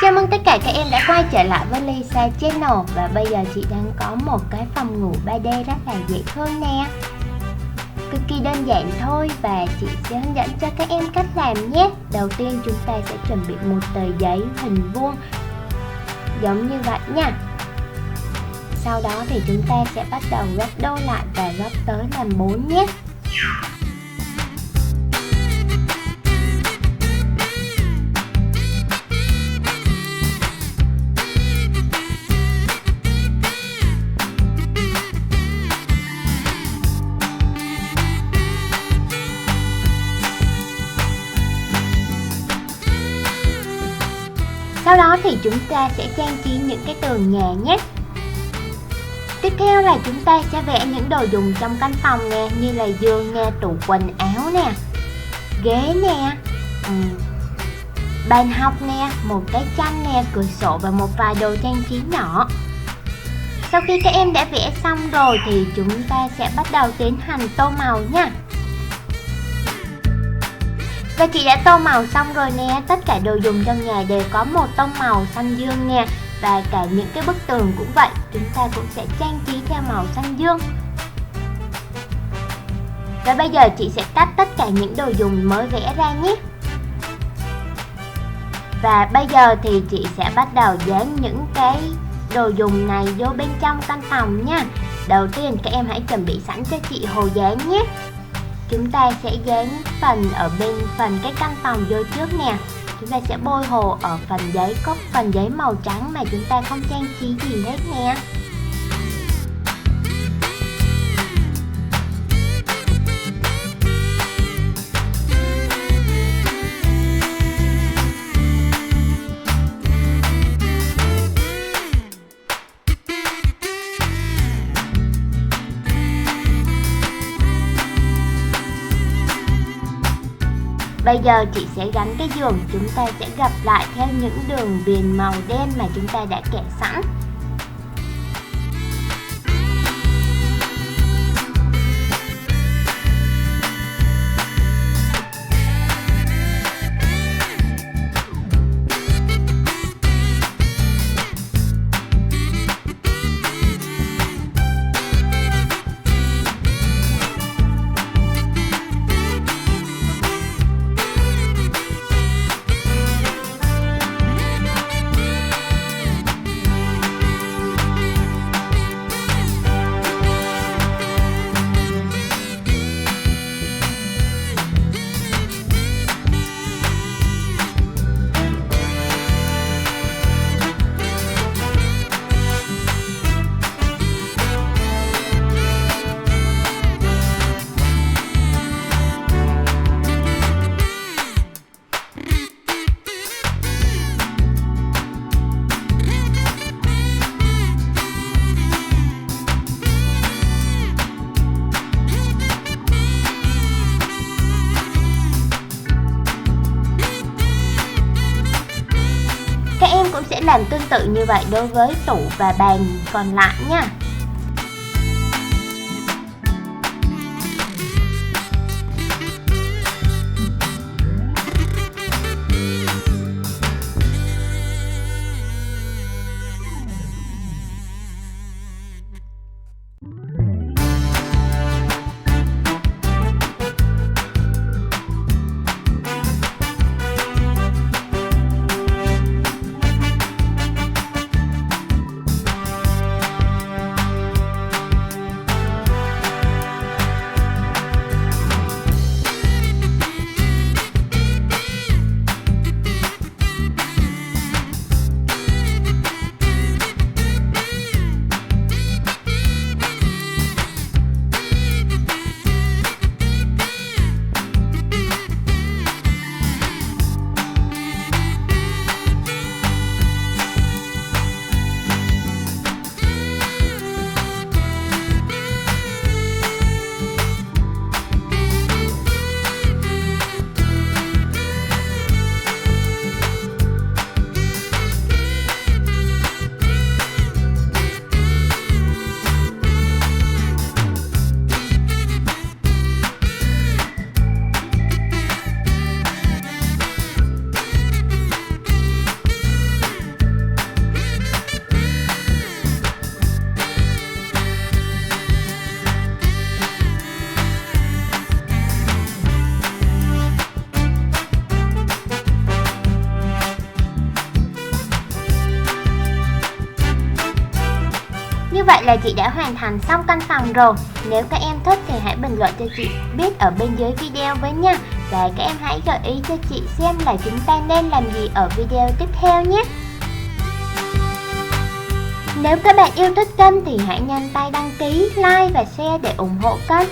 Chào mừng tất cả các em đã quay trở lại với Lisa Channel. Và bây giờ chị đang có một cái phòng ngủ 3D rất là dễ thương nè. Cực kỳ đơn giản thôi và chị sẽ hướng dẫn cho các em cách làm nhé. Đầu tiên chúng ta sẽ chuẩn bị một tờ giấy hình vuông giống như vậy nha. Sau đó thì chúng ta sẽ bắt đầu gấp đôi lại và gấp tới làm 4 nhé. Sau đó thì chúng ta sẽ trang trí những cái tường nhà nhé. Tiếp theo là chúng ta sẽ vẽ những đồ dùng trong căn phòng nè, như là giường nè, tủ quần áo nè, ghế nè, bàn học nè, một cái tranh nè, cửa sổ và một vài đồ trang trí nhỏ. Sau khi các em đã vẽ xong rồi thì chúng ta sẽ bắt đầu tiến hành tô màu nha. Và chị đã tô màu xong rồi nè, tất cả đồ dùng trong nhà đều có một tông màu xanh dương nè. Và cả những cái bức tường cũng vậy, chúng ta cũng sẽ trang trí theo màu xanh dương. Và bây giờ chị sẽ cắt tất cả những đồ dùng mới vẽ ra nhé. Và bây giờ thì chị sẽ bắt đầu dán những cái đồ dùng này vô bên trong căn phòng nha. Đầu tiên các em hãy chuẩn bị sẵn cho chị hồ dán nhé. Chúng ta sẽ dán phần ở bên phần cái căn phòng vô trước nè. Chúng ta sẽ bôi hồ ở phần giấy, có phần giấy màu trắng mà chúng ta không trang trí gì hết nè. Bây giờ chị sẽ gắn cái giường, chúng ta sẽ gập lại theo những đường viền màu đen mà chúng ta đã kẻ sẵn. Các em cũng sẽ làm tương tự như vậy đối với tủ và bàn còn lại nha. Như vậy là chị đã hoàn thành xong căn phòng rồi. Nếu các em thích thì hãy bình luận cho chị biết ở bên dưới video với nha. Và các em hãy gợi ý cho chị xem là chúng ta nên làm gì ở video tiếp theo nhé. Nếu các bạn yêu thích kênh thì hãy nhanh tay đăng ký, like và share để ủng hộ kênh.